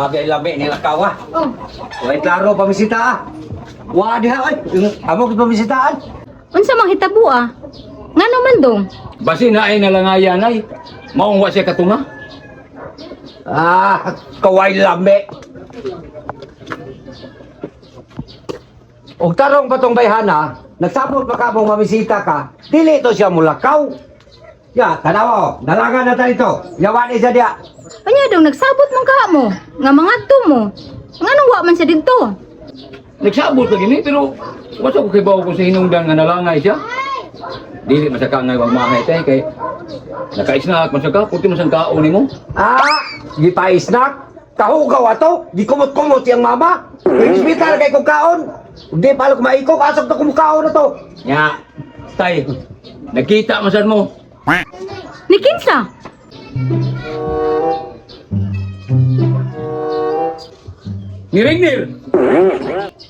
mga labi nila kawa. Oh, Wait klaro pamisita ah. Wa diha ay. Amo ko pamisitaan. unsa mang hitabo ah? Ngano man dong? Basi na ay nalangayan ay. Maong wa siya katunga. Ah, kaway lambe. Og tarong patong bayhana, nagsabot pa ka mong mamisita ka, dili to siya mulakaw. Ya, tanaw, dalangan na tayo ito. Yawan isa dia. Anya dong nagsabot man ka mo, nga mangadto mo. Nganong wa man siya didto? Nagsabot ka gini pero wasa ko kibaw ko sa hinungdan nga nalangay siya. Dili masaka nga wag mahay tay kay nakaisnak masaka puti masangkaon nimo. Ah, gipaisnak. Kahugaw ato, gikumot-kumot yang mama. Hospital kay kong kaon. Hindi pala kumaiko, kasok na kumukaon na to. Nya, tay. Nakita masan mo. Ni kinsa? Ni Regnir.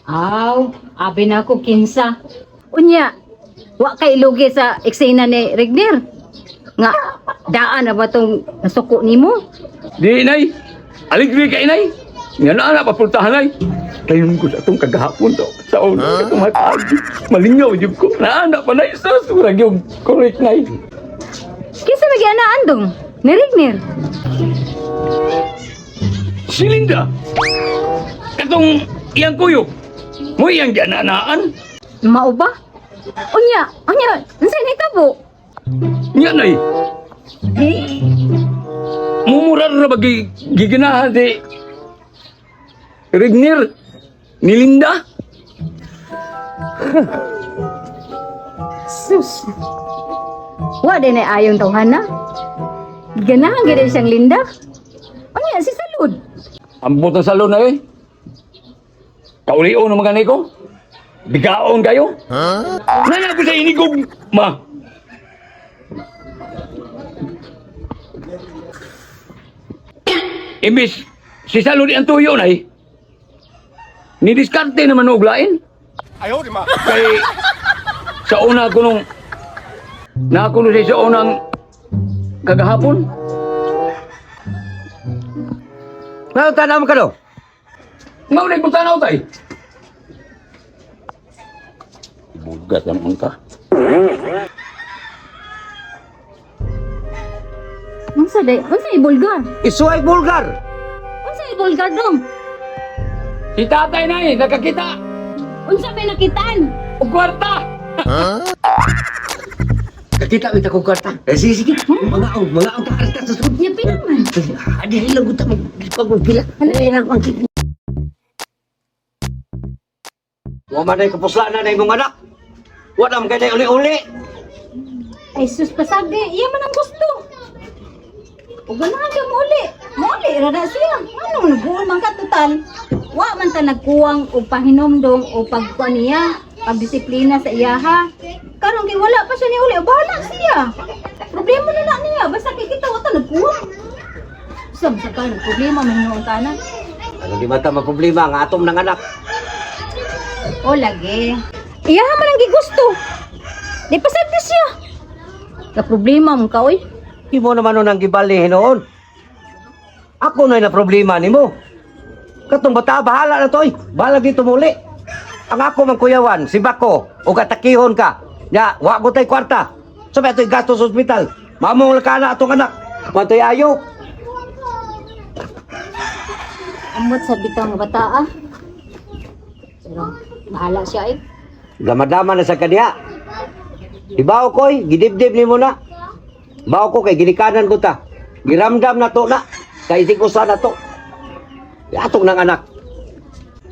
Aw, abi na ko kinsa. Unya, wa kay lugi sa eksena ni Regnir. Nga, daan na ba tong nasuko nimo? Di inay. Aligri ka inay. Nga na anak papultahan ay. Tayon ko sa itong kagahapon to. Sa una, itong matagi. Malingaw yun ko. Naanak pa na isa. Surag yung correct na Kinsa nagyanaan dong? Ni Regnir. Si Linda. Katong iyang kuyok. Mo iyang giananaan. Mao ba? Unya, unsay nitabo? Nga na mumurar na bagi giginahan si Regnir ni Linda. Sus. Wa din ay ayon tawhana. Ganahan gid siyang Linda. Unya si Salud. Ambot ng salon na Kaulion ng mga niko. Bigaon kayo. Nana ko sa inigog, ma. Imbis, si Salud ang tuyo na nidiskarte naman og lain. Ayaw, di ma. Kay sa una ko nung nakuno siya sa unang kagahapon. Ngayon, tanam ka do. Maunay punta na tay. Bugat naman ka. Unsa ibulgar? Isuay bulgar. Unsa ibulgar dong? Si tatay na nakakita. Unsa may nakitaan? O kwarta. Kakita kita ko kwarta. Sige. Mga ang kakarta sa sunod. Nya pinaman. Adi hilang ko tamang pagpila. Hilang ang kit. Wa man ay kapusla na imong anak. Wa man kay uli-uli. Ay sus pasagi, iya man ang gusto. O ganahan ka muli. Muli rada siya. Anong naguol man ka total? Wa man ta nagkuwang o pahinomdom o pagkuan niya, pagdisiplina sa iyaha. Karon kay wala pa siya ni uli, bahala siya. Problema na niya, basta kikita wa ta nagkuwang. Sab sa kan problema man yung tanan. Ano di mata problema ang atom ng anak. O lagi. Iyaha man ang gigusto. Di pasagdi siya. Ka problema mo ka oy. Di mo naman nun ang gibali noon. Ako na problema nimo. Katong bata, bahala na to, bahala dito muli. Ang ako mang kuyawan, si Bako, o katakihon ka. Ya, wa ko tay kwarta. Sabi ito'y gasto sa ospital. Mamong lakana atong anak. Mantoy ayo. Amot sa bitang bata ah. Pero bahala siya eh. Damadama na sa kanya. Ibaw ko'y, gidibdib ni mo na. Baw ko kay ginikanan ko ta. Giramdam na to na. Kay isikusa na to. Atong ng anak.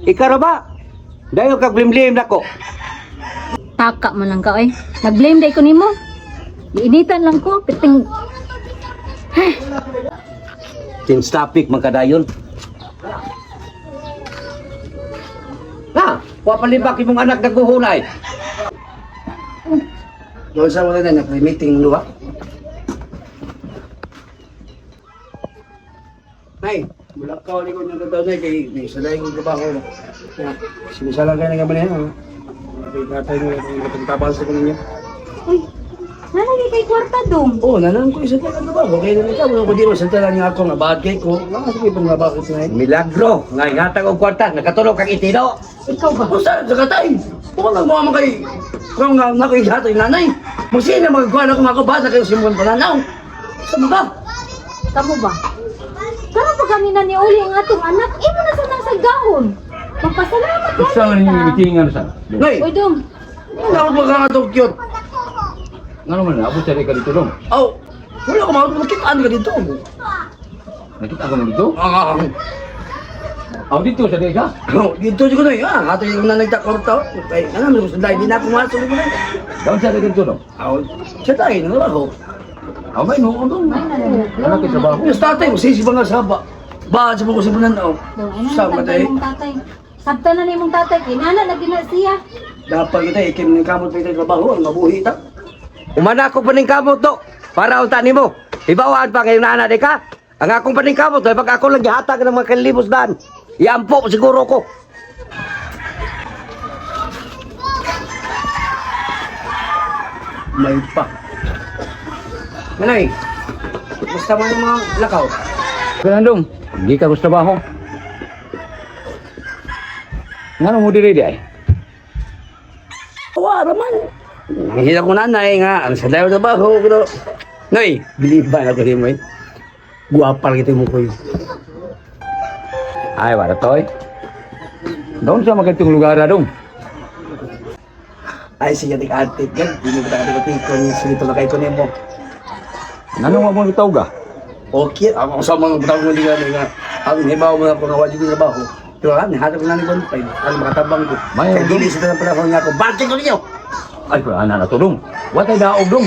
Ikaw ba? Dayo kag blimlim na ko. Taka man lang ka eh. Nag-blame day ko nimo. Iinitan lang ko. Piting... Since topic magkadayon. Ha? Wapalibak imong anak naghuhunay. Doon sa wala na meeting luwa. Nay, mula ka ni ko nang tataw na kay sa daing kong trabaho. Sinisala kayo ng gabi na yan. Kay tatay mo yung tabal sa kanina. Uy, Nalagi kay kwarta dong. Oh, nanang ko isa ka ba? Okay na ikaw. Wala ko di mo sa talang niya ako nga bad kay ko. Nga sige pa nga bakit na. Milagro, nga ingatag og kwarta, nakatulog kang itino. Ikaw ba? Kung saan sa katay? Kung nga mo kay kung nga nakihatay nanay. Magsina magkuha na kung ako basa kayo simbon pananaw. Sa mga. Kamu ba? Karon pa kami na ni Uli ang atong anak. Imo na sa nang sagahon. Magpasalamat gani Isa nga ninyo mitingan sa. Nay, Uy dong. wala ko ka nga cute. Nga naman, abot sa ka dito dong. Oh, wala ko makitaan ka dito. Nakita ko na dito. Ah, Ako dito sa ka. dito ko na yun. Hato yung na nagtakorta. Ay, ano, hindi na ako masok ko na. Daon sa dito dong. Oh, siya tayo, ano ako? Ako may noon dong. Ay nalala. Anak kita ba? Yung tatay mo, sisi ba nga saba? Bakit sa mga sibunan na? Dong, ay Sama nang tayo. mong tatay. Sabta na ni mong tatay. Kinala na gina siya. Dapat kita, ikim ng kamot pa ito trabaho, ang mabuhi ta. Umana ako paningkamot to, para unta nimo. Ibawaan pa ngayon na ka. Ang akong paningkamot, ay pag ako lang gihatag ng mga kalibos daan. Iampo siguro ko. May pa. Manay, basta man yung mga lakaw. Kailan dong? Hindi ka gusto ba ako? Nga mo diri di ay? Awa, raman. Nanghila ko nanay nga, ang sa dayo na ba ako, pero... Noy, believe ba na ko rin mo eh? Guwapal kita mo ko yun. Ay, wala to eh. Doon sa magandang lugar na dong. Ay, siya tig atit yan. Hindi mo kita katikon yung sinito na kayo kunin mo. Nga mo itaw ka? Okay, ako sa mga butang mo nga nga. Ang hibaw mo na ako nga wajib yung trabaho. Pero lang, nihatag ko na ni Bonpay. Ano makatabang ko. May- Kaya gili sa ng panahon nga ako. Bantay ko ninyo! Ay, kung ana na to dong. Watay daog dong.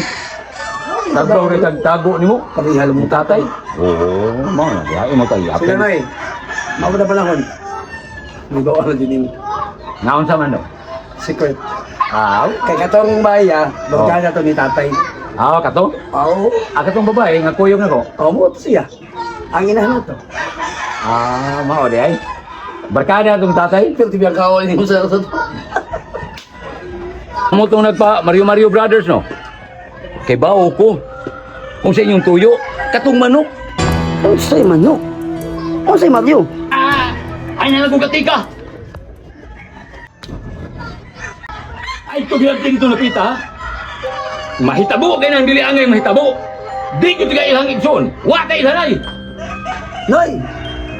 Tagdaw rin tago ni mo. Kami halo mong tatay. Oo, mga naglain mo tayo. Sila na eh. Mao na panahon. Hindi ba ano din yung Naon sa man dong. secret. Aw, Kay katong baya, magkana to ni tatay. aw, kato. Oo. Katong babae, nga kuyog na ko. Mo to siya. Ang inahan to. Ah, mao di ay. Barkada itong tatay. Pero tibiyang kawal niyo sa to. Mo itong nagpa Mario Brothers, no? Kay bao ko. Kung sa inyong tuyo, katong manok. Ano sa'yo manok? Ano sa'yo Mario? Ay, nalagugati ka! Ay, ito ginagting ito napita, ha? Mahitabo, kaya nang dili angay mahitabo. Di ko tiga ilang igsoon. Watay hanay! Noy!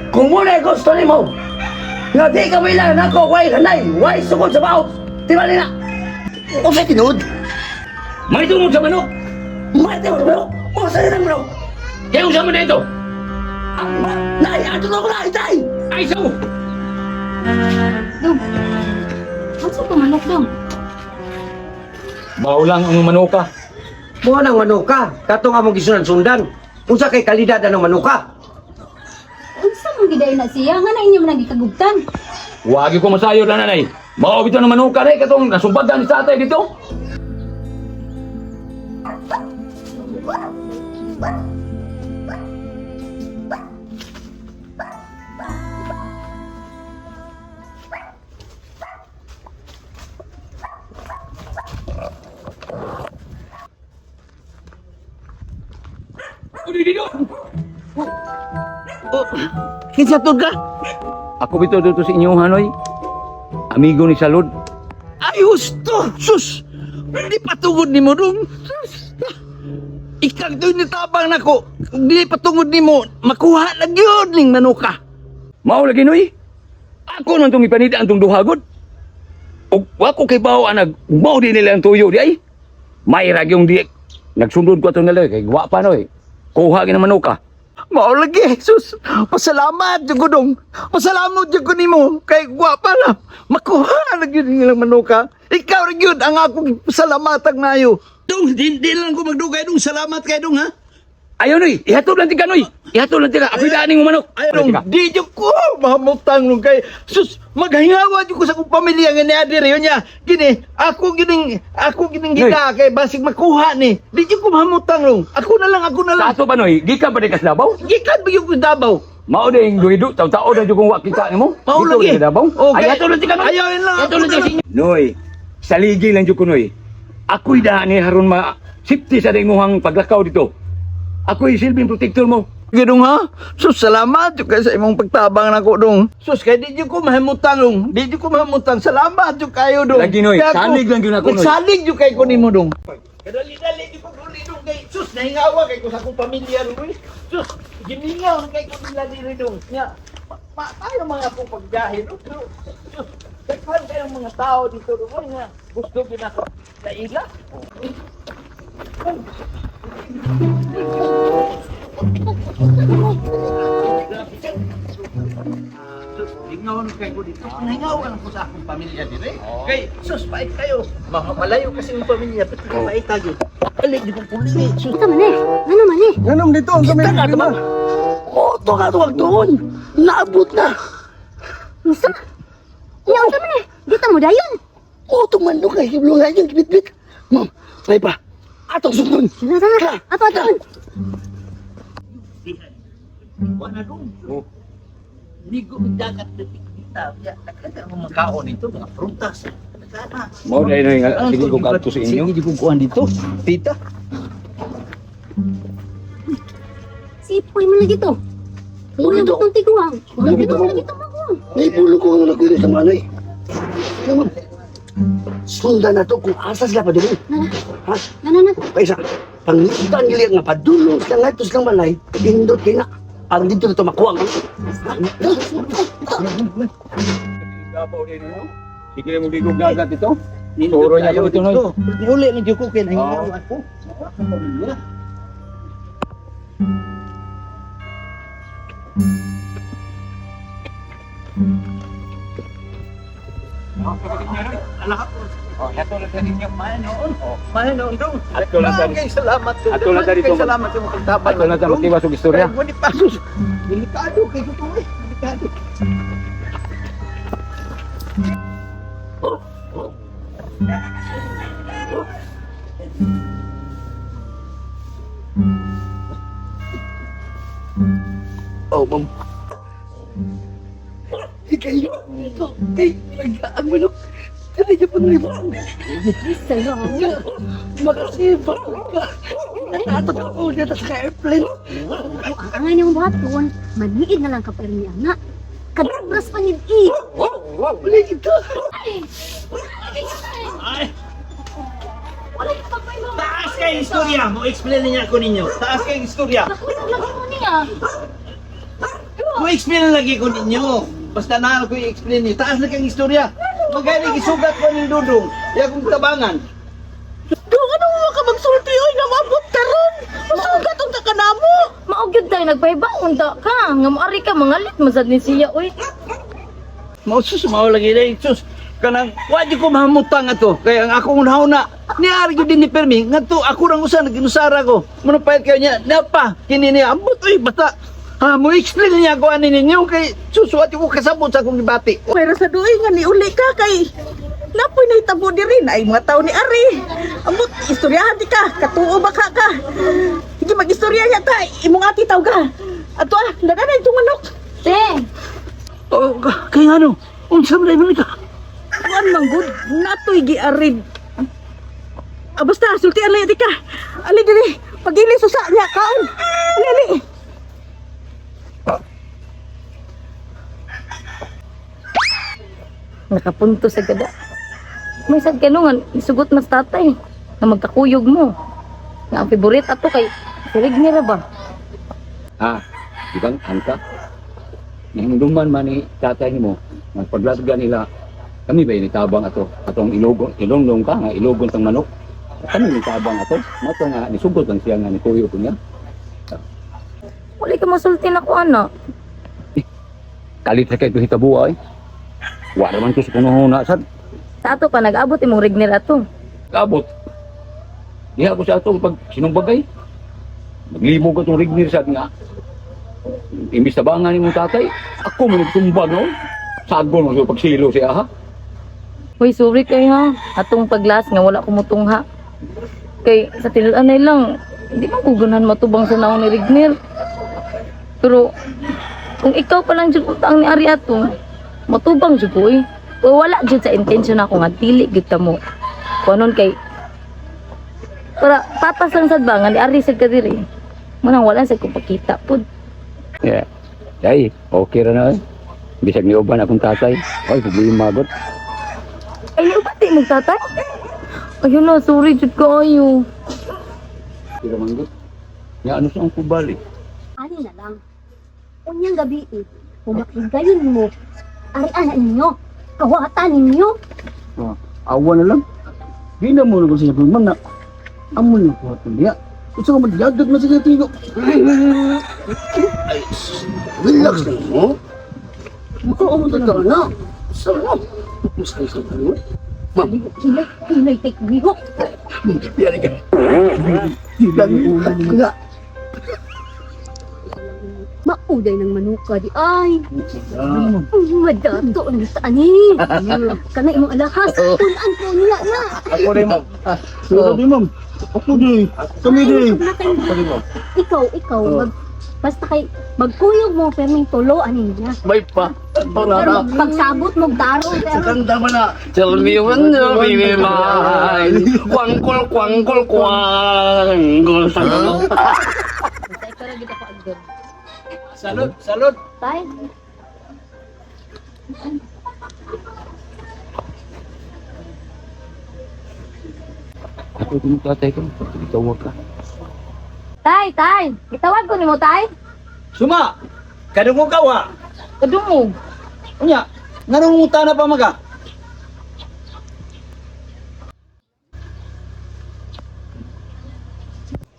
Kung muna gusto ni mo, nga di ka may lang ako, why hanay, why sukod sa baho, tibali na! O sa'yo tinood? May tungod sa manok! Mati mo bro! O sa'yo lang bro! Kaya kung sama na ito? Nay, ato na ako na, itay! Ay, so! Dong. Ano sa pamanok dong? Baulang ang manuka. Buwan ang manuka, katong among gisundan-sundan. Unsa kay kalidad ng manuka? Unsa man giday na siya nga na inyo man gikagubtan. Wagi ko masayo na nanay. Mao bitaw ng manuka rin, katong nasumbadan ni tatay dito. Kinsa to ka? Ako bitaw dito sa inyong Hanoy. Amigo ni Salud. Ayos to! Sus! Di patungod ni mo dong! Sus! Ikang to nitabang na ko! Di patungod ni mo, makuha lang yun ning manuka! Mao lagi noy. Ako man tong ipanidaan tong duhagod. Og wako kay bao anag, mao din nila ang tuyo di ay. May rag yung di nagsundod ko atong nila kay wa pa noy. Kuha gid naman ka. Mao lagi! Sus! Pasalamat yung dong! Pasalamat yung ko ni mo! Kay gwapa na! Makuha lang yun nilang manuka! Ikaw rin yun ang akong salamatang nayo! Dong! Di lang ko magdugay dong! Salamat kay dong ha! Ayaw noy, ihatod lang tika noy. Ihatod lang tika. Apidaan ning manok. Ay, dong! Di dyan ko! Mahamutang nung kay... Sus! Maghingawa dyan ko sa kong pamilya nga ni Adir yun niya! Gini! Ako gining gina kay basig makuha ni! Di dyan ko mahamutang nung! Ako na lang! Sa ato ba noy, gikan ba di kas Davao? Gikan ba yung Davao? Mao ding duido, taw-taw na jud kung wa kita nimo. Mao Dito lagi. di Davao. Okay. Ay ato lang tika noy. Ayaw yun lang. Ato lang tika. Noy, saligi lang jud ko noy. Ako'y daan ni haron safety sa imong paglakaw dito. Ako isilbing protector mo. Gidong ha? Sus, salamat yung kayo sa imong pagtabang na ko dong. Sus, kaya di nyo ko mahimutang dong. Di nyo ko mahimutang. Salamat yung kayo dong. Lagi, Noy. Kaya Salig lang yun ako, Noy. Salig yung kayo ko ni mo dong. Kadali-dali di ko duli dong kay sus, nahingawa kay ko sa akong pamilya dong. Sus, giningaw na kay ko nila diri dong. Nga, paano mga akong pagbiyahe dong. Sus, daghan kayong mga tao dito dong. Nga, gusto ginako na ila. Hingawan kayo ko dito. Hingawan ko sa akong pamilya dire. Kay sus, pait kayo. Malayo kasi ng pamilya, pati pait tayo. Balik di ko puli. Sus. Ito man eh. Ano man eh? Ganun dito ang kami. Kita ka naman. Oo, ito ka tuwag doon. Naabot na. Isa? Iyaw ka man eh. Dito mo dayon. Oo, tumandok kay Hiblungan yung kibit-bit. Ma'am, may pa. Atong sunod. Sana, sana. Apa ito? Wala dong. Ligo ng dagat na kita. Nakita ang mga kaon dito, mga prutas. Sana. Mao dai na nga sige ko kadto sa inyo. Sige ko kuhan dito. Tita. Sipoy mo lagi to. Mula Dito. itong tiguang. Dito, Dito mo ma'am. lagi to maguang. Naipulo ko ang nakuha sa manay. Naman. Sundan na to kung asa sila pa doon. Ha? Nana. Kaysa, pangitan nila nga padulong sila nga ito silang malay, indot kina. Parang dito na ito makuha nga. Gabaw din mo. Sige mo ligog dagat ito. Turo niya ko ito noy. Uli ng Diyoko kinahingaw ako. Sa pamilya. Oh, hato lang sa inyo. Mahinoon dong. Ato lang sa Kay salamat dong. Ato lang sa dito. Kay salamat sa mga pagtabang. Ato lang sa magtiwas og istorya. Ngunit pasos. Delikado kay ko eh. Delikado. Oh, ma'am. Kayo, kay, nagkaan mo no. Kaya niyo pang limang. Salamat. Makasipa ka. Natatag ako dito sa airplane. Ang nga niyong buhaton, maniid na lang ka permi anak. Kadabras pa niyo eh. Wala kita. Wala ka pa mo. Taas kay istorya. Mo explain niya ako ninyo. Taas kay istorya. Nakuha lang mo niya. Mo explain lagi ko ninyo. Basta na ko i-explain niyo. Taas na kang istorya. Magaling isugat ko ng dudong. Yakong tabangan. Doon ano mo ka magsulti oy nga mabot karon. Masugat ang takanamo. Maugyod tayo nagpahibaon ta ka. Nga maari ka mangalit masad ni siya uy. Mausus mao lagi dai sus. Kanang wa di ko mahamutang ato. Kaya ang akong una ni argo din ni Permi ngadto ako rang usa naginusara ko. Manupayat kayo niya. Napa kini niya ambot oy basta. Ha, mo explain niya ko ani ninyo kay susuat ko kasabot sa akong gibati. Pero sa duay nga ni uli ka kay napoy na hitabo diri na ay mga tao ni Ari. Ambot istoryahan di ka, katuo baka ka. Sige mag-istorya niya ta, imong ati taw ka. Ato lagana itong manok. Teng. Oh, kay ano? Unsa man man ka? Kuan manggod, natoy gi Ari. Basta sultian lang di ka. Ali diri, pagili susa niya kaon. Ali. Nakapunto sa gada. May sad kanungan isugot mas tatay na magkakuyog mo. Nga ang favorite ato kay sirig ni ra ba? Ha, ibang angka. Nahimduman man ni tatay nimo, nagpaglasga nila. Kami ba initabang ato? Atong ilongdong ka nga ilogon tang manok. Kami initabang ato. Mato nga nisugod lang siya nga ni kuyo ko niya. Wala ka masulti na ko ana. Kalit na kayo hitabuhay. Wala man ko sa kunuhuna sad. Sa ato pa nag-abot imong rignir ato. Kabot. Diha ko sa atong pag sinumbagay. Naglimog atong rignir sad nga. Imbis tabangan ni mong tatay, ako man nagtumbag no. Sagon mo sa pagsilo siya ha. Uy, sorry kay ha. Atong paglas nga wala ko mutungha. Kay sa tinudan lang, hindi man ko ganahan matubang sa naong ni Rignir. Pero kung ikaw pa lang jud utang ni Ari ato, matubang jud ko eh. O wala jud sa intention ako nga dili gyud ta mo. Kunon kay Para patas lang sad ba nga ni ari sad ka diri. Manang wala sa ko pakita pud. Yeah. Day, okay ra na. Bisag ni uban akong tatay. Ay, problema magot. Ay ni pati mo tatay. Ayun na, sorry jud kayo. Pero manggot. Ya ano sa akong balik? Ani na lang. Unyang gabi pumakigayon mo. Ari ana ninyo. Kawatan ninyo. Awan na lang. Di na mo na ko siya man na. Amon na ko niya. Gusto ko magyagdag na siya tigo. Relax na mo. Makaumot ka na. Sarap. Masay sa mo. Hilay take bihok. Piyari ka. Nga. Mauday ng manuka di ay. Madato ang tani. Kana imong alahas. Punan ko niya na. Ako rin mo. Pero di ma'am. Ako di. Kami di. Ikaw, basta kay magkuyog mo perming tulo aning niya. May pa. Pero pagsabot mo daro pero Kanta mo na. Tell me when you'll be mine. Kwangkol, kwangkol, kwangkol. pero gid ako agad. Salud, salud. Tay. Ako din tatay ko. Itawag ka. Tay, gitawag ko nimo tay. Suma. Kadung mo kawa. Kadungog. Unya. Nganong muta na pa maga?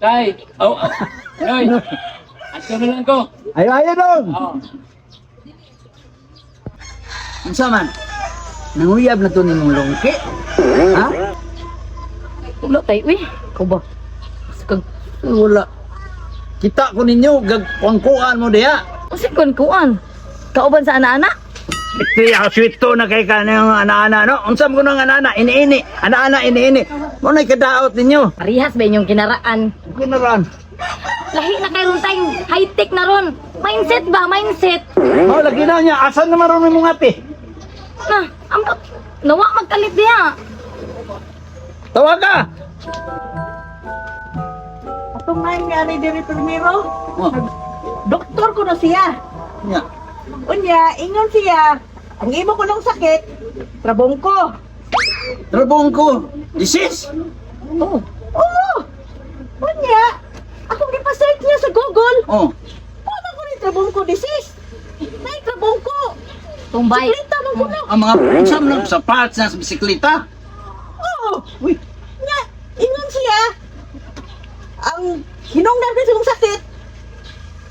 Tay! Ay! Ato na lang ko! Ayo dong. Unsa man? Nanguyab na to nimong longke. Ha? Ulo tay, uy. Ko ba? Kag Wala. Kita ko ninyo gagkwangkuan mo diha. usik kuan. Kauban sa ana-ana. Iti sweet to na kay kanang ana-ana no. Unsa mo nang ana-ana ini-ini. Ana-ana ini-ini. Mo na kadaot ninyo. Parihas ba inyong kinaraan? Kinaran. Lahi na kay ron tayong high-tech na ron. Mindset ba? Mindset. Mao lagi na niya asan na maron imong ate? Na, ambot. Nawa magkalit diha. Tawag ka. Atong na yung ani diri primero. Oh. Doktor ko na siya. Nya. Unya, ingon siya. Ang imo ko ng sakit, trabong ko. Trabong ko. Disease. Oo. Unya, akong gipa-search niya sa Google. Oh. Wala ko ni trabong ko disease. May trabong ko. Tumbay. Siklita man ko na. Ang mga unsa man sa parts sa bisikleta. Oo. Uy. Nya, ingon siya. Ang hinungdan ko sa kong sakit.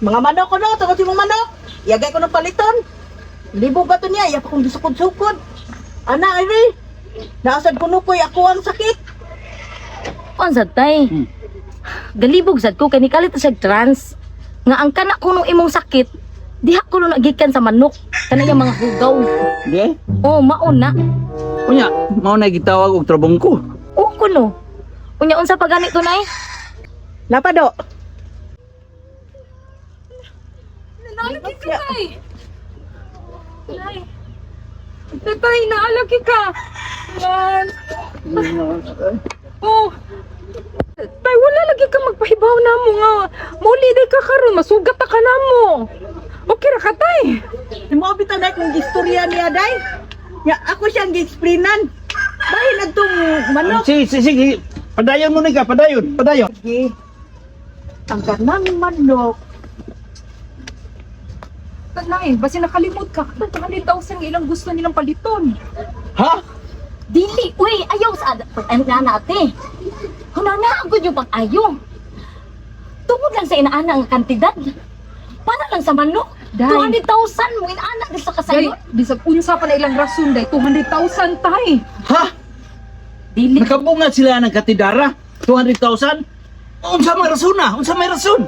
Mga manok ko no, tungkol si mong manok. Yagay ko ng paliton. Libo ba to niya? Iyak akong gisukod-sukod. Ana, Iri. Naasad ko nukoy ako ang sakit. Unsad tay? Galibog sad ko kay ni kalit sa trans. Nga ang kana kuno imong sakit, diha ko nagikan sa manok. Kana yung mga hugaw. Di? Oh, mauna. Unya, mao na gitawag og trabong ko. O kuno. Unya unsa pa ganito nay? Napado. Nalagi ka tay. Nay. Tatay, naalagi ka. Yan. Oh. Tay, wala lagi ka magpahibaw na mo nga. Muli day ka karon, masugat ka na mo. Okay ra ka tay. Di mo bitaw na kung istorya niya, day. Ya, ako siyang gi-explainan. Dahil nagtong manok. Sige. Padayon mo ni ka, padayon. Sige. Ang kanang manok. Nay, basi nakalimot ka. 100,000 ang ilang gusto nilang paliton. Ha? Dili, uy, ayaw sa ano na ate. Hunana agad yung pag-ayaw. Tungod lang sa inaana ang kantidad. Para lang sa manok. Day. 200,000 mo inaana din sa Day, kasayo. bisag unsa pa na ilang rason, day. 200,000 tay. Ha? Dili. Nakabunga sila ng katidara? 200,000? Unsa may rason na? Unsa may rason?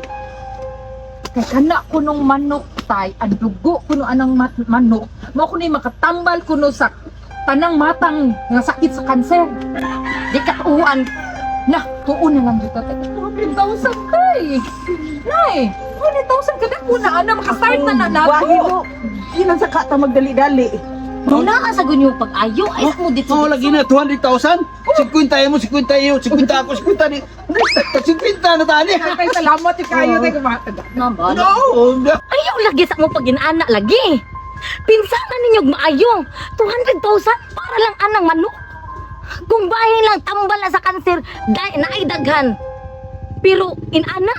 Kaya kana kunong manok, tay. Ang dugo kuno anang manok. Mo kuno makatambal kuno sa tanang matang nga sakit sa kanser. Di ka uwan. Na, tuon na lang dito, tay. 200,000 tay. Nay, 200,000 kada kuna ana makastart na Wahi nato. mo. Ilan sa kata magdali-dali. Kung nakasagun yung pag-ayo, ay mo dito. Oo, lagi na, 200,000. 50 mo, 50 iyo, 50 ako, 50 ni. 50 na tani. Tay, salamat yung kayo. Tay, kumatanda. Nabala. No, Ayaw lagi sa mo pag-inana lagi. Pinsanan ninyog maayo. 200,000 para lang anang manok. Kung bahin lang tambal na sa kanser, naidaghan. Pero inana,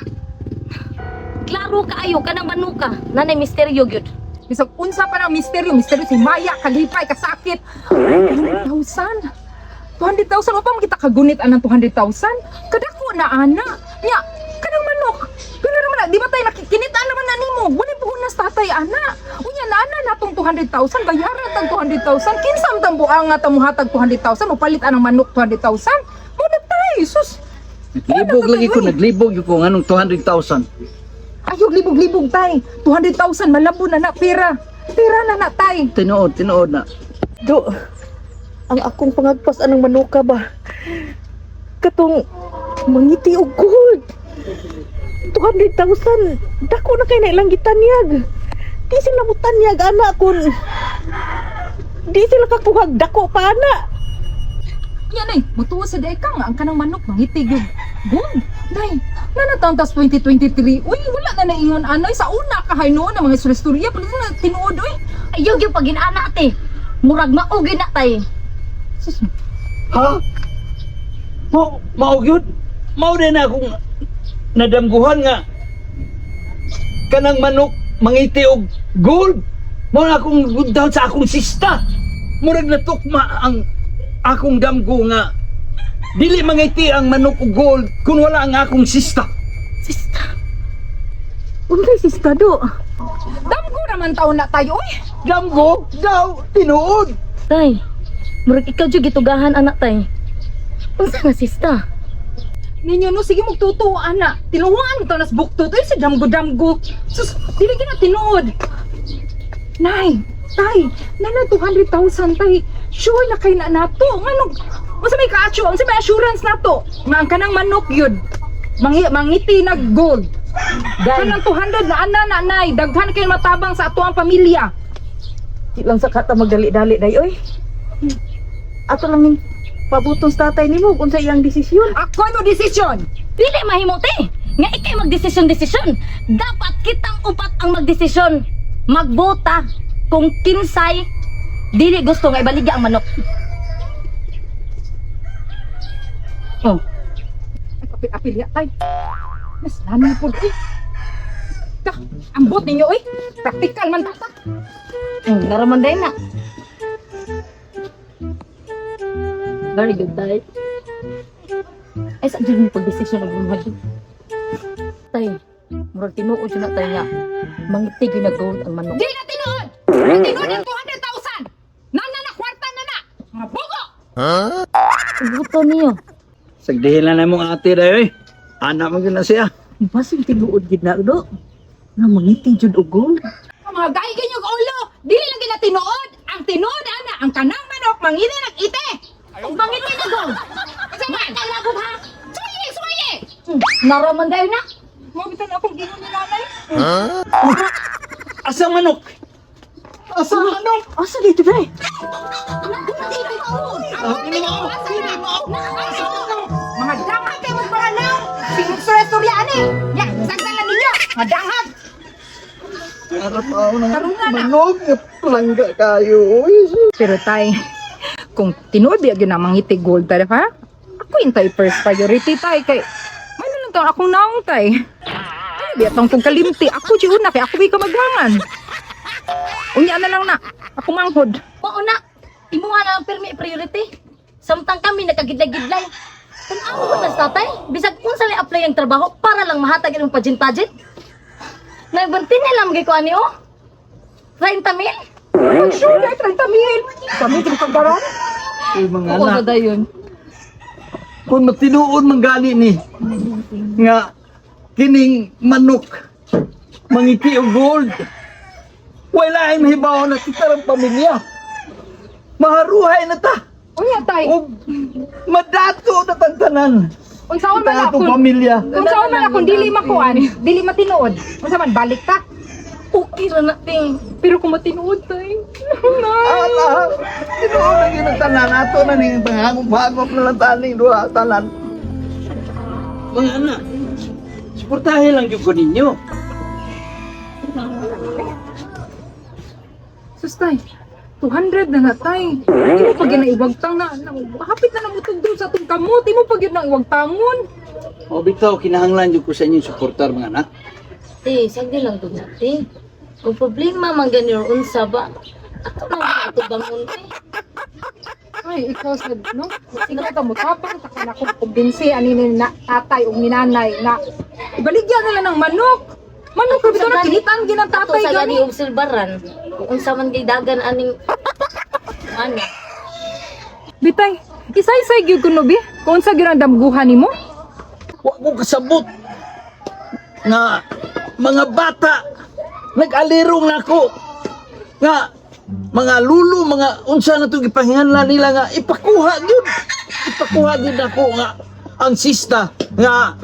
klaro kaayo ka ng manuka. Nanay misteryo gyud. Bisag unsa pa ng misteryo si Maya, kalipay, kasakit. 200,000. 200,000 pa makita kagunit anang 200,000. Kadako na ana. Nya, kanang manok. Kuno naman na, di ba tayo nakikinitaan naman na nimo? Wala puhunas tatay ana. Unya na ana natong 200,000, bayaran tag 200,000. Kinsam tang buang nga tamuhatag 200,000 o palit anang manok 200,000. Mo na tay, sus. naglibog ko nganong 200,000. Ayaw libog-libog tay. 200,000 malabo na na pera. Pera na na tay. Tinuod na. Do, ang akong pangagpas anang manuka ba? Katong mangiti og gold. 200,000. Dako na kay na ilang gitanyag. Di sila mo tanyag ana kun di sila kakuhag dako pa ana. Yan ay, mutuwa sa deka nga ang kanang manok mangitig yung gold. Nay, nanatang tas 2023. Uy, wala na naingon anay sa una kahay noon ang mga istorya. Pwede na tinuod, uy. Ayaw yung pag-inana ate. Murag maugin na tay. Sus, Ha? Mao gyud. Mao din akong nadamguhan nga kanang manok mangiti og gold. Mao na akong down sa akong sista. Murag natukma ang akong damgo nga dili mangiti ang manok og gold kun wala ang akong sista. Sista. Unsay sista do? damgo naman taon na tayo, uy. Damgo daw tinuod. Tay, murag ikaw dyan gitugahan anak tay. Unsa nga sista? Ninyo no, sige magtutuo, ana. Tinuwaan to nas bukto to, si damgo-damgo. Sus, dili ka na tinuod. Nay, tay, nana 200,000 tay. Sure na kay na nato. Manong, unsa may ka-assure, unsa may assurance nato? Nga ang kanang manok yun. Mangiti na gold. Kanang 200 na ana na nay, daghan kayo matabang sa ato ang pamilya. Di lang sa kata magdali-dali day oy. Ato lang ning pabutong sa tatay nimo kung sa iyang desisyon. Ako no desisyon. Dili mahimo te. Nga ikay magdesisyon-desisyon. Dapat kitang upat ang magdesisyon. Magbota kung kinsay dili gusto nga ibaligya ang manok. Oh, Apil-apil ya tay. Mas lami po eh. Kah, ambot ninyo eh. Praktikal man tata. naraman day na. Very good day. Ay sa dyan mo pagdesisyon na bumuhad. Tay, murag tinuod yun na tayo nga. Mangitig yun na gold ang manok. Di na tinuod! Ang tinuod ang 200,000! Nana na kwarta na na! Mga bugo! Buto niyo. Sagdihin na mong ate dayoy. Anak mo gyud na siya. Basig tinuod gid na do. Nga mangiti jud og gold. Ang mga gay ganyo ulo! Dili lang gina tinuod! Ang tinuod ana! Ang kanang manok mangini nag-ite! Kung bangiti na gold. Sa mga kalabog ha! Sumaye! Sumaye! Naraman dayo na. Mga bitan akong gingon ni nanay. Asa manok? Asa manok? Asa dito day? Mga danghag kayo mga paranaw! Sinusura-surya ani! Ya! Sagdalan ninyo! Mga danghag! Arap ako ng Tarungan na! manok. Palangga kayo. Uy. Pero tay, kung tinuod di agad na mangiti gold tayo ha? Ako yung tay first priority tay kay may nalang taon akong naong tay. Ay, di atong kong kalimti. Ako di una kay ako di kamaghangan. Unya na lang na. Ako manghod. Mauna, imuha na ang permi priority. Samtang kami nagkagidlay-gidlay. Tanaw ko na sa tatay. Bisag kung saan apply ang trabaho para lang mahatag yung pajin-pajin. Nagbantin na lang ko ani oh. 30 mil? Sure, ay 30 mil. Kami din pagbaron. Uy, mga Oo, anak. na dayon. Kung magtinuod manggali ni nga kining manok mangiti og gold. Wala ay mahibaw na titarang pamilya. Maharuhay na ta. Unya tay. O madato na tagtanan. Unsaon man Dato ako? pamilya. Unsaon man ako dili makuan, dili matinuod. Unsa man balik ta? Okay ra na ting. Pero kung matinuod tay, Ala, tinuod na yun ang tanan. Ato na ning hangop-hangop na lang taning duha tanan. Mga anak, suportahin lang yung ko ninyo. Sustay, 200 na nga tay. Di mo pag iwagtang na, hapit na namutog doon sa atong kamot. Di mo pag na iwagtangon. O bitaw, kinahanglan yung ko sa inyong suportar mga anak. Te, sagdi lang to te. Kung problema man ganyan unsa ba? Ato lang ito bangon te. Ay, ikaw sa, no? Sige ka mo, tapang ta ka na kung kumbinsi, aninin na tatay o minanay na ibaligyan nila ng manok. Manok, Ato ito sa na gani- kinitan ginang Ato tatay sa gani. gani obserbaran. Kung unsa man di dagan aning ana. Bitay, isay-say gyud kuno bi. Kung unsa gyud ang damguhan nimo? Wa ko kasabot nga mga bata nag-alirong nako nga mga lulo, mga unsa na itong ipahinganlan nila nga ipakuha gyud ako nga ang sista nga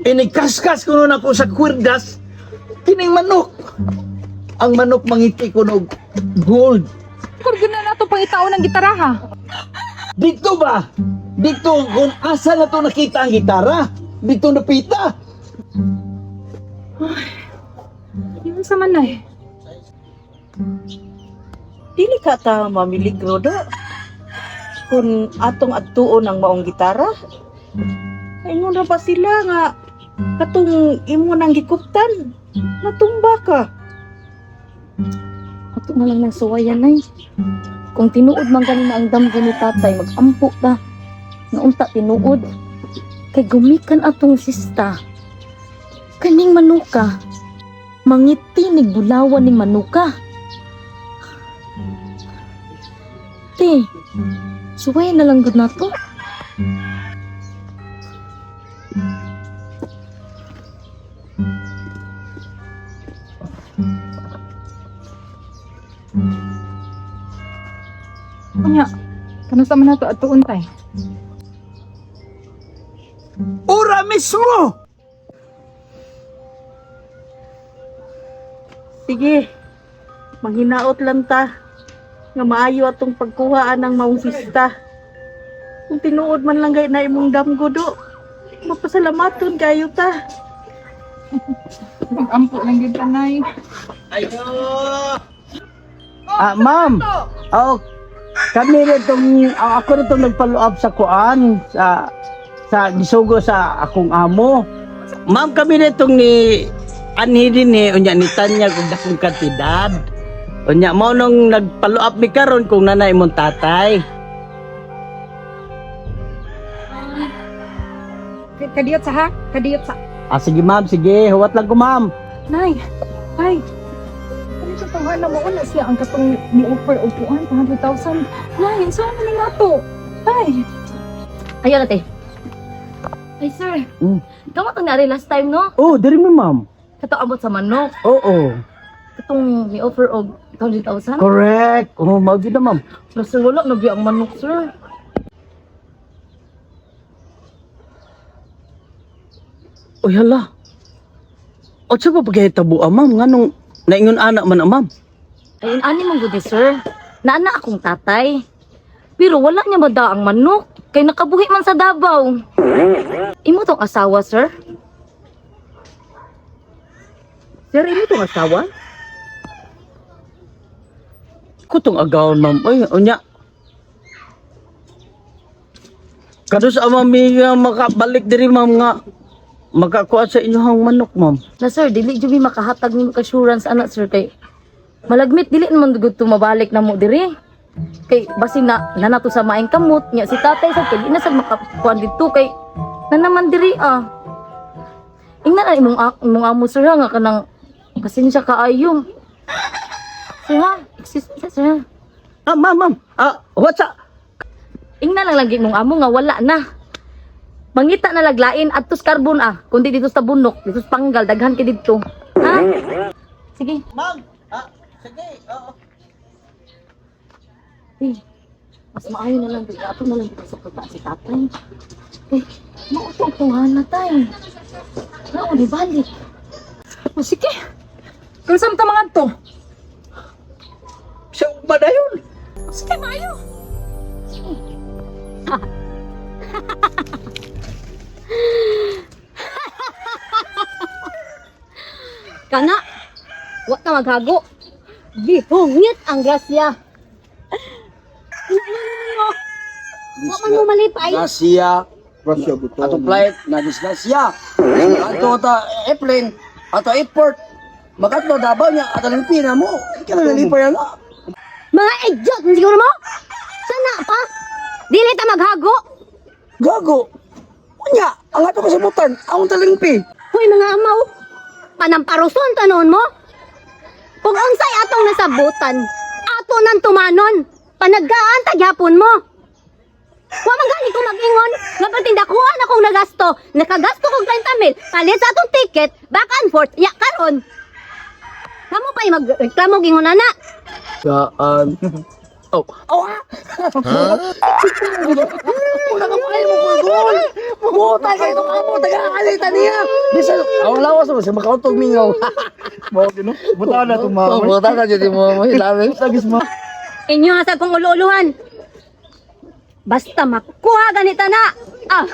inikaskas ko nun ako sa kwirdas kining manok. Ang manok mangiti ko og gold. Kung gyud na nato pangitaon ng gitaraha. Dito ba? Dito kung asa na to nakita ang gitara? Dito napita. Yun sa manay. Dili ka ta mamiligro da. Kung atong adtuon ang maong gitara. Ingon ra pa sila nga katong imo nang gikuptan. Natumba ka. Ato na lang ng suwayan ay. Kung tinuod man kanina ang damgo ni tatay, mag-ampo ta. Nga unta tinuod. Kay gumikan atong sista. Kaning manuka. Mangiti nig bulawan ning manuka. Te, suwayan na lang gud nato. Kunya, kanusa man nato atuon tay? Ora mismo! Sige. Manghinaot lang ta. Nga maayo atong pagkuhaan ng maong sista. Kung tinuod man lang gay na imong damgo do. Mapasalamaton kayo ta. Mag-ampo lang gyud tanay. Ma'am. Oh, kami ritong, ako ritong nagpa-up sa kuan, sa gisugo sa akong amo. Ma'am, kami ritong ni anhi din unya ni Tanya kung dakong kantidad. Unya mo nung nagpa-up mi karon kung nanay mong tatay. Kadiyot sa ha? Kadiyot sa... Sige ma'am, sige. Huwat lang ko ma'am. Nay! Ay! Ano siya tawhan na mo na siya ang katong ni-offer upuan, 200,000. Nay, saan na nga to? Ay! Ayun ate. Ay sir, kamo tong nari last time no? Oh, diri mo ma'am. Kato abot sa manok. Oo. Katong ni-offer og 200,000. Correct. Oh, mao gyud na ma'am. Pero sir, wala na ang manok sir. Uy, hala. O siya pa pagkahitabo, ma'am? Nga nung naingon anak man, ma'am? Ayun, ani mong gudi sir. Naana akong tatay. Pero wala niya ba ang manok? Kay nakabuhi man sa Davao. Imo tong asawa sir? Sir, ini itong asawa? Kutong agawon, ma'am. Uy, unya. Kadus mami nga makabalik diri, ma'am, nga. Makakuha sa inyong manok, ma'am. Na sir, dili jud mi makahatag nimo assurance anak sir kay malagmit dili naman gud to mabalik na mo diri. Kay basin na nato sa maing kamot nya si tatay sa kay di na sa makakuan dito kay na naman diri ah. Ingnan na imong amo sir ha, nga kanang pasensya kaayo. Sir ha, excuse me sir. Ma'am. What's up? Ingnan lang lagi imong amo nga wala na. Mangita na laglain adtos karbon kundi dito sa bunok, dito sa panggal daghan kay didto. Ha? Sige. Ma'am, sige, oo. Eh, mas maayo na lang dito. Ato na lang dito sa pagka si tatay. Eh, mautong-tungan na tayo. Nao, di balik. O sige. Kung saan ta mga to? Siya, Madayon. Sige, maayo. Kana, wa ka maghago. Gihungit ang grasya. Wa man mo malipay. Nasya. Ato flight na disgrasya. Ato ta airplane, ato airport. Makatlo dabaw niya ato ng pina mo. Kaya nalipay nga. Mga idiot, siguro mo? Sana pa? Dili ta maghago. Gago. Unya, ang ato kasabutan, ang talingpi. Hoy mga amaw, panamparuson tanon mo? Kung unsay atong nasabutan, ato nang tumanon, panaggaan tagyapon mo. Wa man gani ko mag-ingon, nga patindakuan akong nagasto, nakagasto kog 30 mil, palit sa atong ticket, back and forth, ya karon. Kamo pa'y magreklamo gingon ana. Saan? Oh, oh ha? Wala ka pa mo kulgol. Buta kayo ito kamo, taga-alita niya. Bisa, ang lawas mo, siya makautog mingaw. Mo gino. Buta na tumama. Buta ka dyan mo, ilalim. Sagis mo. Inyo hasag kong ulu-uluhan. Basta makuha ganita na. Ah.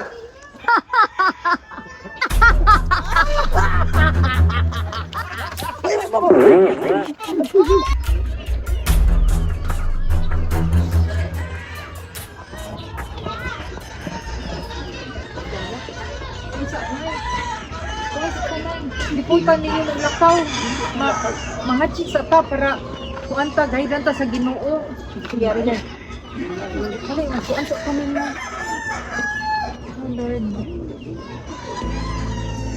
Di po ta ninyo ng lakaw. Mga chicks ata para kuan ta, gaydan ta sa Ginoo. Kiyari na. Kali, magkuan sa kami mo. Oh Lord.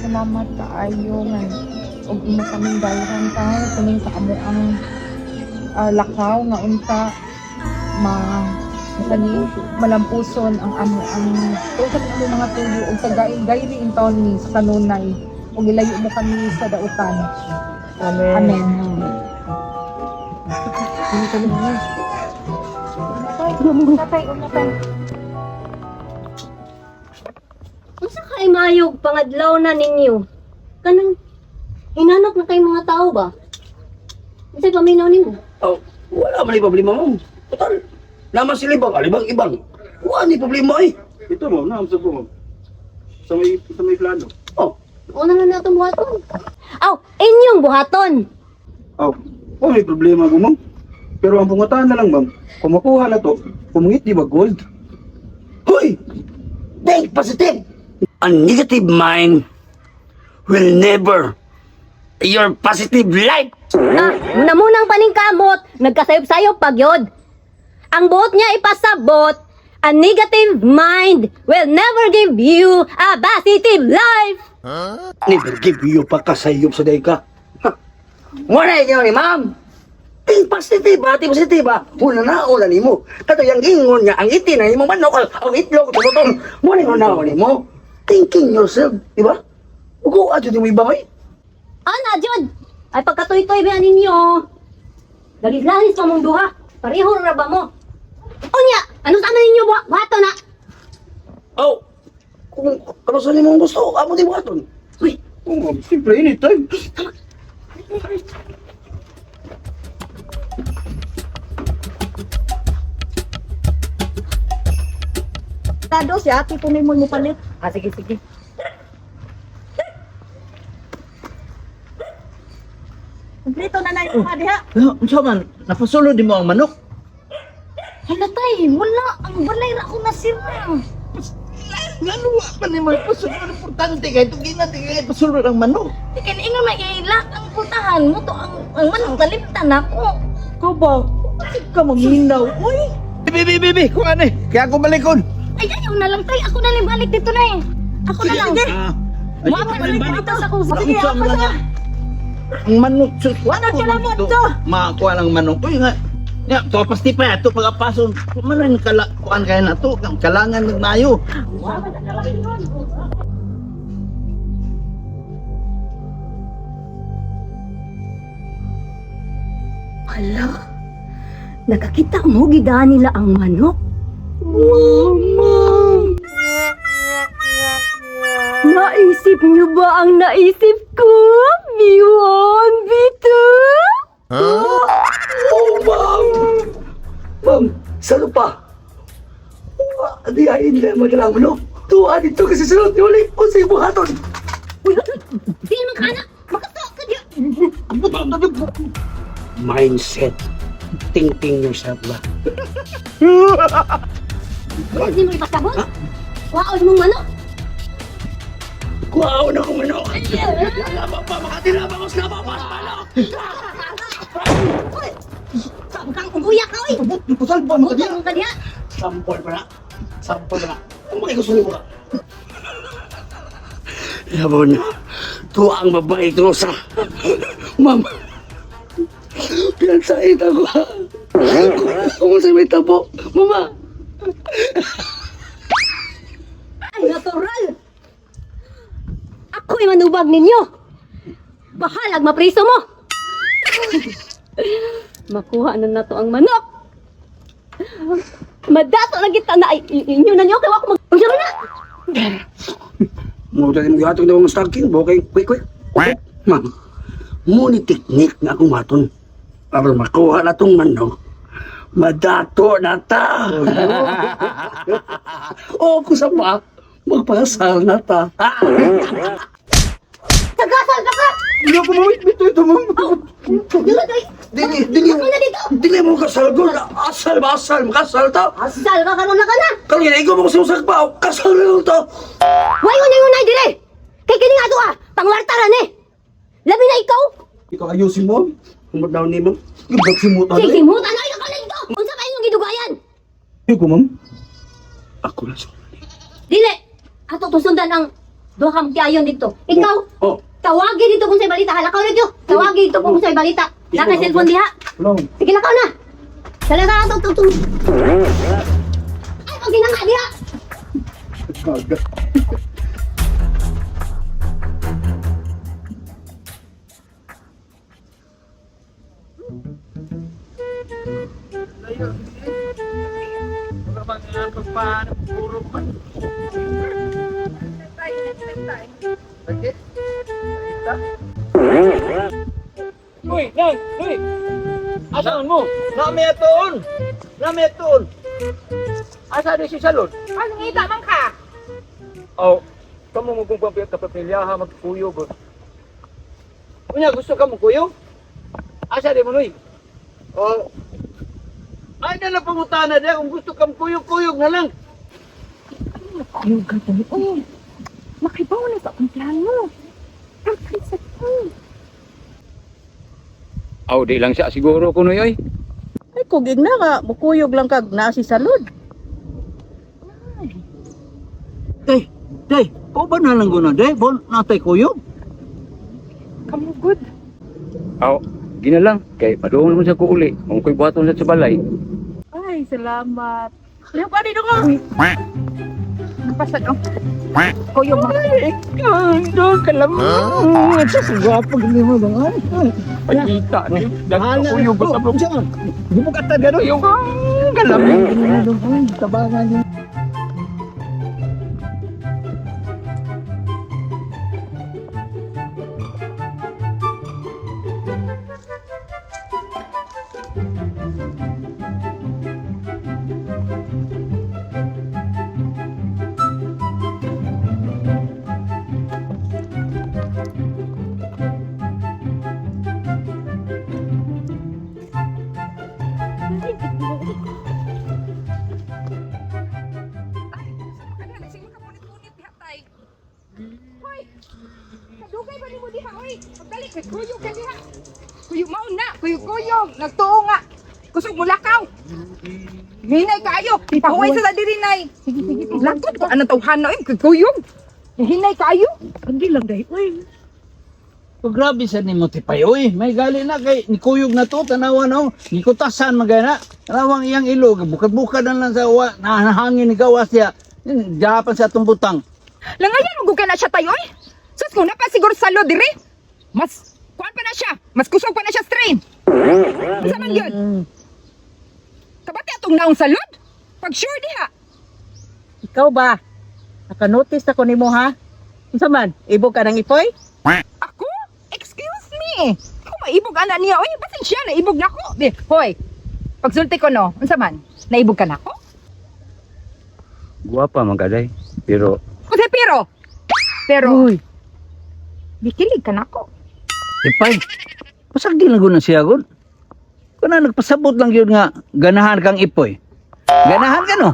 Salamat kaayo nga. Og imo kaming dalan ta, kaming sa amo ang lakaw nga unta kani malampuson ang amo ang sa mga tuyo og tagay in taon ni sa kanunay og ilayo mo kami sa dautan. Amen. Amen. Unsa kay mayog pangadlaw na ninyo? Kanang hinanap na kay mga tao ba? Unsay paminaw nimo? Oh, wala man yung problema mo. Total, naman si Libang, alibang-ibang. Wala ni problema eh. Ito mo, naam sa mo. Sa may plano. Oh, Una na natong buhaton. Aw, inyong buhaton. Oh, may problema ko, ma'am. Pero ang pungatan na lang, ma'am. Kung makuha na to, pumungit di ba gold? hoy! Think positive! A negative mind will never your positive life. Ah, muna-munang paningkamot, nagkasayop-sayop pagyod. Ang buot niya ipasabot, a negative mind will never give you a positive life. Never give you pagkasayop sa day ka. Muna yun ni ma'am. Think positive, hati positive ha. Una na, una ni mo. Kato yung ingon niya, ang iti na ni mo manok, ang itlog, tututong. Muna yun na, ni mo. Thinking yourself, di ba? Ugo, adyo di mo iba may. Ana, Jod! Ay pagkatoy-toy ba ninyo? Dagis-langis pa mong duha. Pareho ra ba mo? Unya, ano sana ninyo buhato na? Oh, kung ano sa ni mong gusto, amo di mo aton. Uy, Oh, siyempre, anytime. Tado siya, tipunin mo palit. Ah, sige, sige. Kumplito na na yung mga diha. Unsa man, napasulod di mo ang manok. Hala tay, wala. Ang balay ra ko nasira. Ngano wa pa ni mo pasulod importante kay tugi na tingay pasulod ang manok. Di kaya ingon may ilak ang putahan mo to ang manong kalimtan ako. Ikaw ba? Bakit ka manginaw? Uy! Bibi, kuha ni. Kaya ako balikon. Ay, ayaw na lang tay. Ako na lang balik dito na eh. Ako na lang. Mga balik dito sa kusa. Sige, ako sa... Ang manok. Wala ka lang mo ito. Makakuha ng manok. Uy nga. Ya, to pasti pa ito pagapason. Kumanan kuan kaya na to, kalangan ng mayo. Hala, nakakita mo gidaan nila ang manok. Mama! Naisip niyo ba ang naisip ko? Biwan, Vito? oh ma'am! Ma'am, saan pa? Di ay hindi magalang mo. Tuwa dito kasi sunod ni Uli. O sa buhaton. Di naman ka anak. Makato ka diya. Mindset. Thinking yourself ba? Hindi mo ipasabot. Waon mong manok. Kuhaw na kung ano. Labang pa, makatilabang ko sa labang pa. Saan kang ubuya ka, oy? Salpon mo ka Butang ka diya. Sampol pa na. Sampol pa na. Ang makikusunin mo ka. Labaw niya. Tuwa ang babae ko sa... Ma'am. Pinansait ako. Kung sa may tabo. Mama. Ay, natural. Ako'y manubag ninyo. Bahalag mapriso mo. Makuha na nato ang manok. Madato na kita na inyo na niyo kaya ako mag-unsara na. Mo dali mo gihatog daw ang stocking. Bukay, quick. Ma'am. Mo ni teknik nga akong maton. Para makuha na tong manok. Madato na ta. O kusa pa. Magpasal na ta. Tagasal ka ka. Hindi ako mamit-mito ito, ma'am. Dila kay. Dili mo kasal ko. Asal ba? Asal. Makasal ta. Asal ka karon na ka na. Kanina, ikaw mo kasi usag pa. Kasal na lang ta. Wayon na yun ay dire. Kay kini nga to pangwartaran eh. Labi na ikaw. Ikaw ayusin mo. Kumot daw ni ma'am. Ibag simutan na. Simutan na ka lang to. Unsa pa inyong gidugayan? Ikaw, ma'am. Ako na siya. Dili. Ato to sundan ang duha ka magtiayon dito. Ikaw. Oh. Tawagin dito kung sa balita. Halakaw na dito. Tawagin dito kung sa balita. Naka cellphone diha. Hello. Sige lakaw na. Talaga na to. Ay, pag ginanga diha. Uy, Nang! Uy! Asaan mo? Nami aton. Asa di si Salon? Ano ngita man ka? Oh, kamu mo kung kapapilyaha magkuyog. Unya, gusto ka magkuyog? Asa di mo, Noy? Oh. Ay na lang pangutana de kung gusto kang kuyog-kuyog na lang. Ayun ka to. Oh, makibaw na sa akong plano. Ang krisat ko. Aw, di lang siya siguro ko, Noy, oy. Ay, kugig na ka. Mukuyog lang kag na si Salud. Day, ko ba na lang guna day? Bon natay kuyog. Kamu good. Aw, ginalang. Kay madoon mo siya ko uli. Kung ko'y buhaton sa balay. Ay, salamat. Ayaw pa dito ko. Napasad oh. Kuyo mo. Kando kalaman. Sa gwapo gini mo bang? Pagkita ni. Hala Kuyog ko. basta bro. Di mo kata gano yung kalaman gini mo dong. Tabangan niyo. Kadugay ba ni mo diha oy? Pagdali kay kuyo ka diha. Kuyo mao na, kuyo. Nagtuo nga. Kusog mo lakaw. Hinay kaayo. Pahuway sa diri nay. Sige. Lakot ko anong tawhan na kuyo. Hinay kaayo. Hindi lang dahil. Uy, Pag grabe sa ni mo tipay, uy, may gali na kay ni kuyog na to, tanawa na, ni kutasan magana. Tanawang iyang ilog, bukad-bukad na lang sa nahangin ni gawas siya. Japan sa atong butang. Langayan mo na siya tayo oy. Sus ko na pa siguro sa lo diri. Mas kuan pa na siya. Mas kusog pa na siya strain. Sa man yun? Kabati atong naong salod? Pag sure diha. ikaw ba? Naka-notice ako nimo ha? Unsa man? Ibog ka ng ipoy? Ako? Excuse me. Ako maibog ana niya. Oy, basin siya na ibog na ko. Hoy. Pagsulti ko no, unsa man? Naibog ka na ako? Guwapa magaday. Pero Unsa pero gikilig ka na ako. Tipay, pasagdi lang gud na siya gud. Kuna nagpasabot lang yun nga ganahan kang ipoy. Ganahan ka no?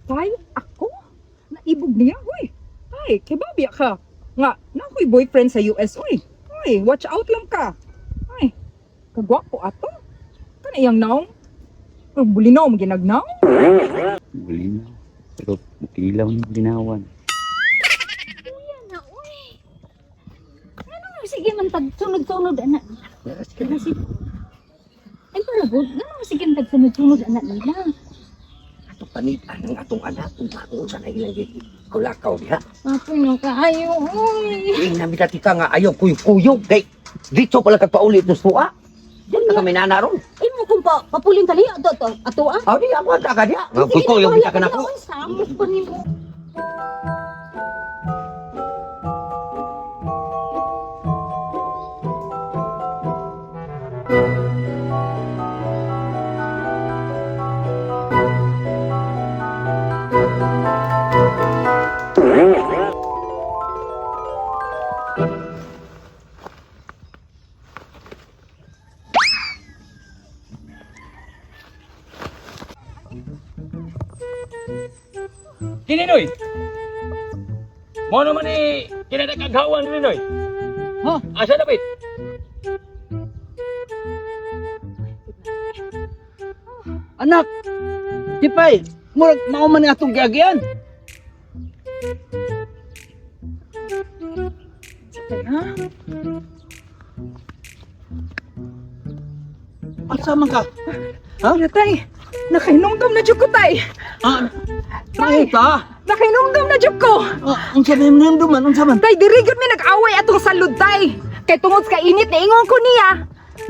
Tay, ako? Naibog niya, hoy. Ay, kibabya ka. Nga, nakoy boyfriend sa US, oy. Ay, watch out lang ka. Ay, kagwapo ato. Kana iyang naong? Bulinaw, maginagnaw. buli na. Pero ilaw ng ginawan. Na, uy. Ano nga, sige man tagsunod-sunod, anak. Sige. Ay, para good. Ano nga, sige man tagsunod-sunod, anak nila. Ato panitan ng atong anak kung bago sa nailang kulakaw niya. Apo nyo kaayo, uy. Ing namin tika nga ayaw kuyog-kuyog. Kay dito pala kagpaulit ng suwa. Diyan na kami nanarong. Ay mo kung papuling tali, ato ah. Aw di ako ata ka diya. Kuyog kita ka na ko. Samot pa ni mo. Kini noy. Mo naman ni kinadakaghawan ni noy. Ha? Asa dapat? Anak, Tipay, murag mauman nga itong giagian. Asa man ka? Ha? Tay, nakainumdum na jud ko, tay. Ah, tay ka? Nakainumdum na jud ko. Ang sabi mo nang duman, ang saman. Tay, diri gud mi nag-away atong salud, tay. Kay tungod sa init na ingon ko niya.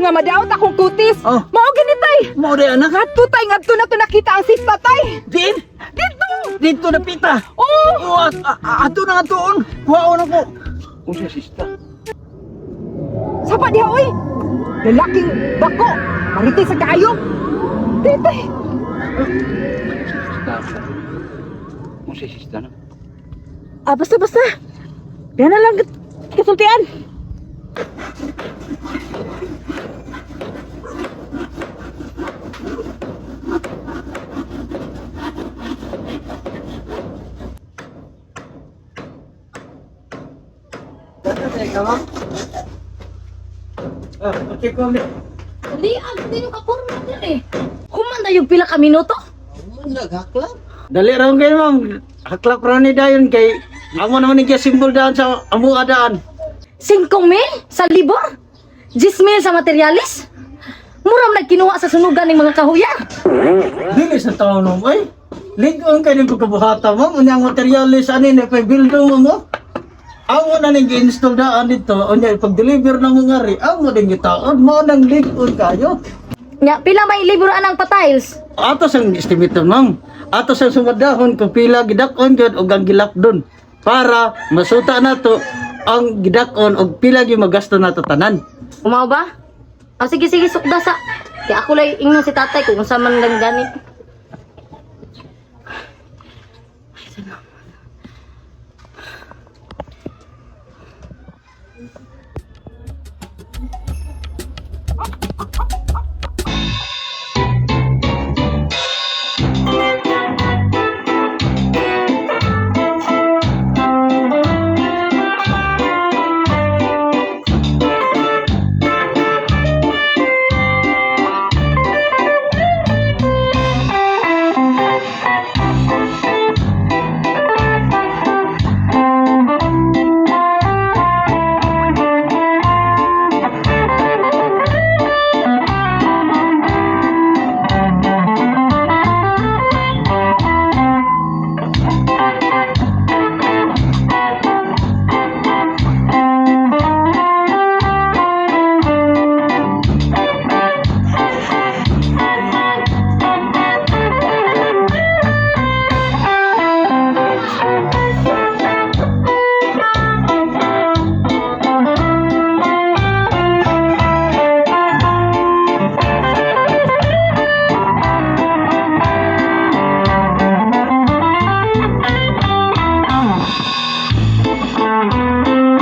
Nga madaot akong kutis. Oh. Mao gani, tay. Mo day anak. Ngadto, tay, ngadto na to nakita ang sista, tay. Din? Dito. Dito na pita. Oh. Ato na nga tuon. Kuhaon ako. Unsa sista? Sapa diha, oy. Lalaking bako. Mariti sa kaayo. Tay. Unsa sista na? Basta. Yan na lang kasultian. Okay ko ni. Hindi, hindi nyo kapurma din eh. Human na yung pila ka minuto. Dali raw kayo ma'am. Haklak raw ni dayon kay amo naman ni simbol daan sa amo adaan. 5,000 sa libor? 10,000 sa materialis? Muram nagkinuha sa sunugan ng mga kahuyan. Dili sa taon mo ay. Lingon kay ko kabuhata mo unyang materialis ani na pay bildo mo. Amo na ning gi-install daan dito unya pag-deliver na mo ngari. Amo ding gitaon mo nang lingon kayo. Nya, pila may libro anang pa-tiles? Atos ang estimator ma'am. Atos ang sumadahon kung pila gidakon gyud og ang gilakdon para masuta nato ang gidakon og pila gyud magasto nato tanan. Umaw ba? Sige, sukda sa. Kaya ako lang ingnon si tatay kung saan man lang gani.